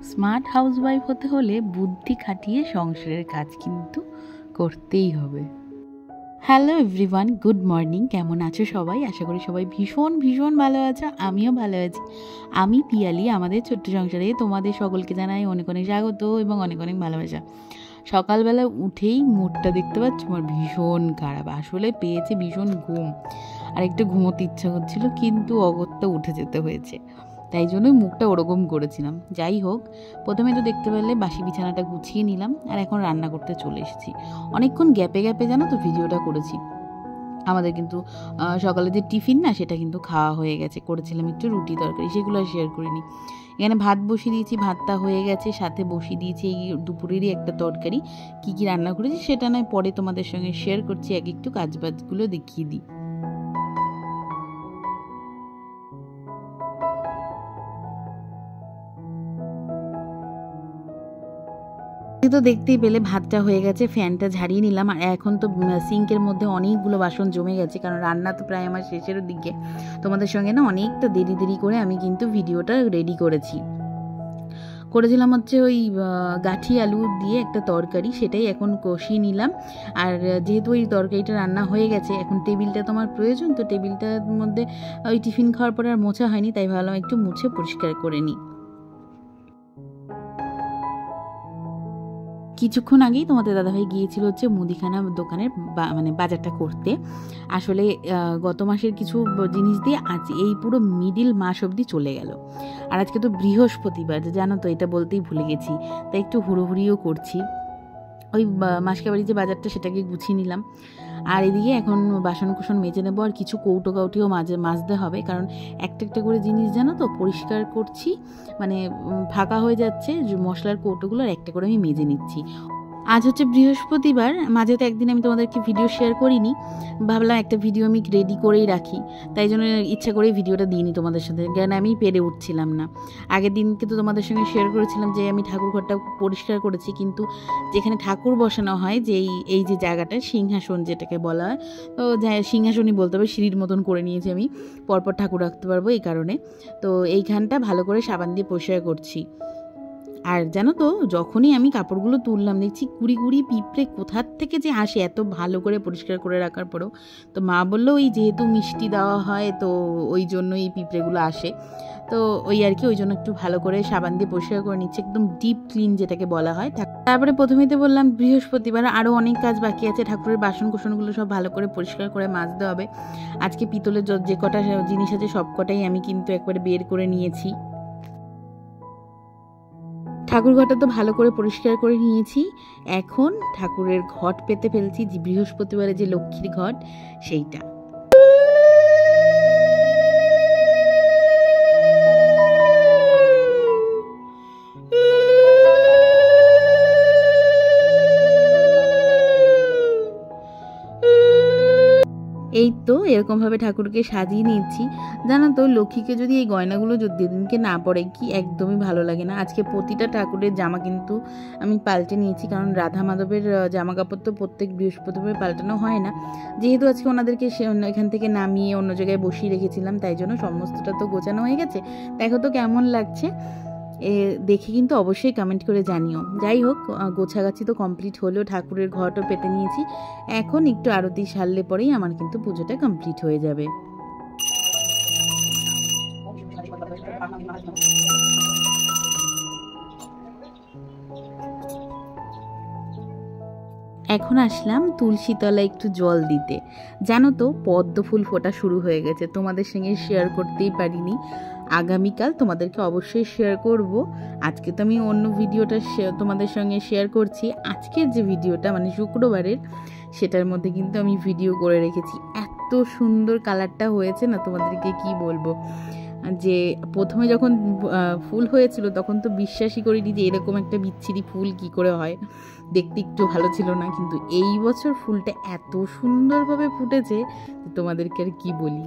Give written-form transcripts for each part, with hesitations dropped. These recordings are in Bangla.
স্মার্ট হাউসওয়াইফ হতে হলে বুদ্ধি খাটিয়ে সংসারের কাজ কিন্তু করতেই হবে। Hello everyone, good morning. কেমন আছো সবাই? আশা করি সবাই ভীষণ ভীষণ ভালো আছো। আমিও ভালো আছি। আমি পিয়ালি। আমাদের ছোট্ট সংসারে তোমাদের সকলকে জানাই অনেক অনেক স্বাগত এবং অনেক অনেক ভালোবাসা। সকালবেলা উঠেই মুডটা দেখতে পাচ্ছ আমার ভীষণ খারাপ। আসলে পেয়েছে ভীষণ ঘুম, আর একটু ঘুমোতে ইচ্ছা করছিল, কিন্তু অগত্যা উঠে যেতে হয়েছে, তাই জন্যই মুখটা ওরকম করেছিলাম। যাই হোক, প্রথমে তো দেখতে পেলে বাসি বিছানাটা গুছিয়ে নিলাম, আর এখন রান্না করতে চলে এসেছি। অনেকক্ষণ গ্যাপে গ্যাপে জানো তো ভিডিওটা করেছি। আমাদের কিন্তু সকালে যে টিফিন না, সেটা কিন্তু খাওয়া হয়ে গেছে। করেছিলাম একটু রুটি তরকারি, সেগুলো আর শেয়ার করিনি। এখানে ভাত বসিয়ে দিয়েছি, ভাতটা হয়ে গেছে। সাথে বসিয়ে দিয়েছি এই দুপুরেরই একটা তরকারি। কী কী রান্না করেছি সেটা নয় পরে তোমাদের সঙ্গে শেয়ার করছি, একটু কাজবাজগুলো দেখিয়ে দিই। তো দেখতেই পেলে ভাতটা হয়ে গেছে, ফ্যানটা ঝাড়িয়ে নিলাম। আর এখন তো সিঙ্কের মধ্যে অনেকগুলো বাসন জমে গেছে, কারণ রান্না তো প্রায় আমার শেষের দিকে। তোমাদের সঙ্গে না অনেকটা দেরি দেরি করে আমি কিন্তু ভিডিওটা রেডি করেছিলাম হচ্ছে ওই গাঠি আলু দিয়ে একটা তরকারি, সেটাই এখন কষিয়ে নিলাম। আর যেহেতু ওই তরকারিটা রান্না হয়ে গেছে, এখন টেবিলটা তো আমার প্রয়োজন, তো টেবিলটার মধ্যে ওই টিফিন খাওয়ার পরে আর মোছা হয়নি, তাই ভাবলাম একটু মুছে পরিষ্কার করে নিই। কিছুক্ষণ আগেই তোমাদের দাদাভাই গিয়েছিল হচ্ছে মুদিখানা দোকানের মানে বাজারটা করতে। আসলে গত মাসের কিছু জিনিস দিয়ে আজ এই পুরো মিডিল মাস অবধি চলে গেল। আর আজকে তো বৃহস্পতিবার, জানো তো, এটা বলতেই ভুলে গেছি, তাই একটু হুড়োহুড়িও করছি। ওই মাসকাবাড়ি যে বাজারটা, সেটাকে গুছিয়ে নিলাম। আর এদিকে এখন বাসন কুসন মেজে নেবো, আর কিছু কৌটো কাউটিও মাজতে হবে, কারণ একটা একটা করে জিনিস জানো তো পরিষ্কার করছি, মানে ফাঁকা হয়ে যাচ্ছে মশলার কৌটোগুলো, আর একটা করে আমি মেজে নিচ্ছি। আজ হচ্ছে বৃহস্পতিবার, মাঝে তো একদিন আমি তোমাদেরকে ভিডিও শেয়ার করিনি, ভাবলাম একটা ভিডিও আমি রেডি করেই রাখি, তাই জন্য ইচ্ছা করেই ভিডিওটা দিইনি তোমাদের সাথে, কারণ আমি পেরে উঠছিলাম না। আগের দিন কিন্তু তোমাদের সঙ্গে শেয়ার করেছিলাম যে আমি ঠাকুর ঘরটা পরিষ্কার করেছি, কিন্তু যেখানে ঠাকুর বসানো হয়, যে এই যে জায়গাটা সিংহাসন যেটাকে বলা হয়, তো সিংহাসনই বলতে হবে, সিঁড়ির মতন করে নিয়েছি আমি, পরপর ঠাকুর রাখতে পারবো এই কারণে। তো এইখানটা ভালো করে সাবান দিয়ে পরিষ্কার করছি। আর জানো তো, যখনই আমি কাপড়গুলো তুললাম, দেখছি কুড়ি কুড়ি পিঁপড়ে কোথার থেকে যে আসে এত ভালো করে পরিষ্কার করে রাখার পরেও। তো মা বললো ওই যেহেতু মিষ্টি দেওয়া হয়, তো ওই জন্য এই পিঁপড়েগুলো আসে, তো ওই আর কি, ওই জন্য একটু ভালো করে সাবান দিয়ে পরিষ্কার করে নিচ্ছে, একদম ডিপ ক্লিন যেটাকে বলা হয়। তারপরে প্রথমেই তো বললাম বৃহস্পতিবার, আরও অনেক কাজ বাকি আছে। ঠাকুরের বাসন কুসনগুলো সব ভালো করে পরিষ্কার করে মাজতে হবে। আজকে পিতলের যে কটা জিনিস আছে সব কটাই আমি কিন্তু একবারে বের করে নিয়েছি। ঠাকুর ঘরটা তো ভালো করে পরিষ্কার করে নিয়েছি। এখন ঠাকুরের ঘট পেতে ফেলছি, যে বৃহস্পতিবারে যে লক্ষ্মীর ঘট, সেইটা। এই তো এরকমভাবে ঠাকুরকে সাজিয়ে নিচ্ছি। জানো তো, লক্ষ্মীকে যদি এই গয়নাগুলো যেদিনকে না পরে, কি একদমই ভালো লাগে না। আজকে প্রতিটা ঠাকুরের জামা কিন্তু আমি পাল্টে নিয়েছি, কারণ রাধা মাধবের জামা কাপড় তো প্রত্যেক বৃহস্পতিবার পাল্টানো হয় না। যেহেতু আজকে ওনাদেরকে এখান থেকে নামিয়ে অন্য জায়গায় বসিয়ে রেখেছিলাম, তাই জন্য সমস্তটা তো গোছানো হয়ে গেছে। দেখো তো কেমন লাগছে, দেখে কিন্তু অবশ্যই কমেন্ট করে জানিও। যাই হোক, গোছাগাছি তো কমপ্লিট হলেও ঠাকুরের ঘরও পেতে নিয়েছি। এখন একটু আরতি সারলে পরেই আমার কিন্তু পুজোটা কমপ্লিট হয়ে যাবে। এখন আসলাম তুলসী তলায় একটু জল দিতে। জানো তো, পদ্ম ফুল ফোটা শুরু হয়ে গেছে, তোমাদের সঙ্গে শেয়ার করতেই পারিনি। আগামীকাল তোমাদেরকে অবশ্যই শেয়ার করব। আজকে তো আমি অন্য ভিডিওটা তোমাদের সঙ্গে শেয়ার করছি। আজকের যে ভিডিওটা মানে শুক্রবারের, সেটার মধ্যে কিন্তু আমি ভিডিও করে রেখেছি। এত সুন্দর কালারটা হয়েছে না, তোমাদেরকে কি বলবো। যে প্রথমে যখন ফুল হয়েছিল, তখন তো বিশ্বাসই করিনি যে এরকম একটা বিচ্ছিরি ফুল কি করে হয়, দেখতে একটু ভালো ছিল না। কিন্তু এই বছর ফুলটা এত সুন্দরভাবে ফুটেছে, তোমাদেরকে আর কি বলি।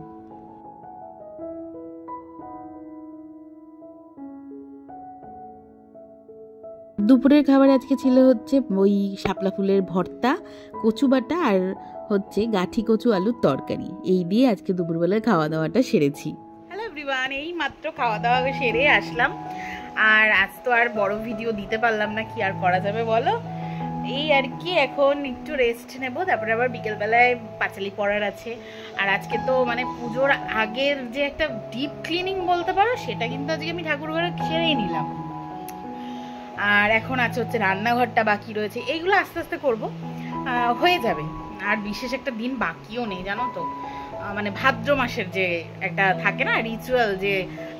দুপুরের খাবার আজকে ছিল হচ্ছে ওই শাপলা ফুলের ভর্তা, কচু বাটা, আর হচ্ছে গাঠি কচু আলুর তরকারি। এই দিয়ে আজকে দুপুরবেলার খাওয়া দাওয়াটা সেরেছি। হ্যালো এভরিওয়ান, এই মাত্র খাওয়া দাওয়া সেরে আসলাম। আর আজ তো আর বড় ভিডিও দিতে পারলাম না, কি আর করা যাবে বলো। এই আর কি, এখন একটু রেস্ট নেব, তারপরে আবার বিকেলবেলায় পাঁচালি পড়ার আছে। আর আজকে তো মানে পুজোর আগের যে একটা ডিপ ক্লিনিং বলতে পারো, সেটা কিন্তু আজকে আমি ঠাকুরঘরে সেরেই নিলাম। আর এখন আছে হচ্ছে রান্নাঘরটা বাকি রয়েছে, এইগুলো আস্তে আস্তে করবো, হয়ে যাবে। আর বিশেষ একটা দিন বাকিও নেই জানো তো, মানে ভাদ্র মাসের যে একটা থাকে না রিচুয়াল, যে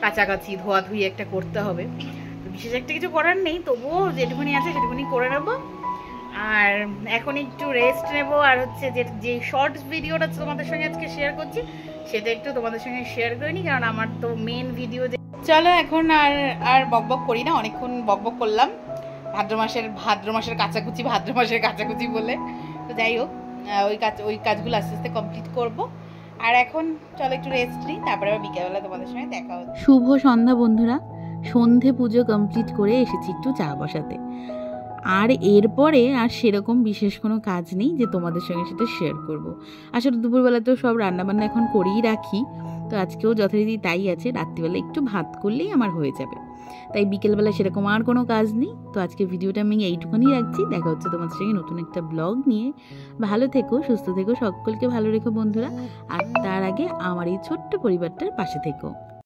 কাছাকাছি ধোয়াধুয়ি একটা করতে হবে, তো বিশেষ একটা কিছু করার নেই, তবুও যেটুকুনি আছে সেটুকুনি করে নেবো। আর এখন একটু রেস্ট নেব। আর হচ্ছে যে শর্টস ভিডিওটা তোমাদের সঙ্গে আজকে শেয়ার করছি, সেটা একটু তোমাদের সঙ্গে শেয়ার করে নিই, কারণ আমার তো মেন ভিডিও যে। চলো এখন আর বকবক করি না, অনেকক্ষণ বকবক করলাম ভাদ্র মাসের কাচাকুচি বলে। তো যাই হোক, ওই কাজগুলো আস্তে আস্তে কমপ্লিট করব। আর এখন চলো একটু রেস্ট নিই, তারপরে আবার বিকেলবেলা তোমাদের সঙ্গে দেখা হচ্ছে। শুভ সন্ধ্যা বন্ধুরা, সন্ধে পুজো কমপ্লিট করে এসেছি একটু চা বসাতে। আর এরপরে আর সেরকম বিশেষ কোনো কাজ নেই যে তোমাদের সঙ্গে সেটা শেয়ার করব। আসলে দুপুরবেলা তো সব রান্নাবান্না এখন করেই রাখি, তো আজকেও যথারীতি তাই আছে, রাত্রিবেলা একটু ভাত করলেই আমার হয়ে যাবে। তাই বিকেলবেলা সেরকম আর কোনো কাজ নেই। তো আজকে ভিডিওটা আমি এইটুকুনি রাখছি, দেখা হচ্ছে তোমাদের সঙ্গে নতুন একটা ব্লগ নিয়ে। ভালো থেকো, সুস্থ থেকো, সকলকে ভালো রেখো বন্ধুরা। আর তার আগে আমার এই ছোট্ট পরিবারটার পাশে থেকো।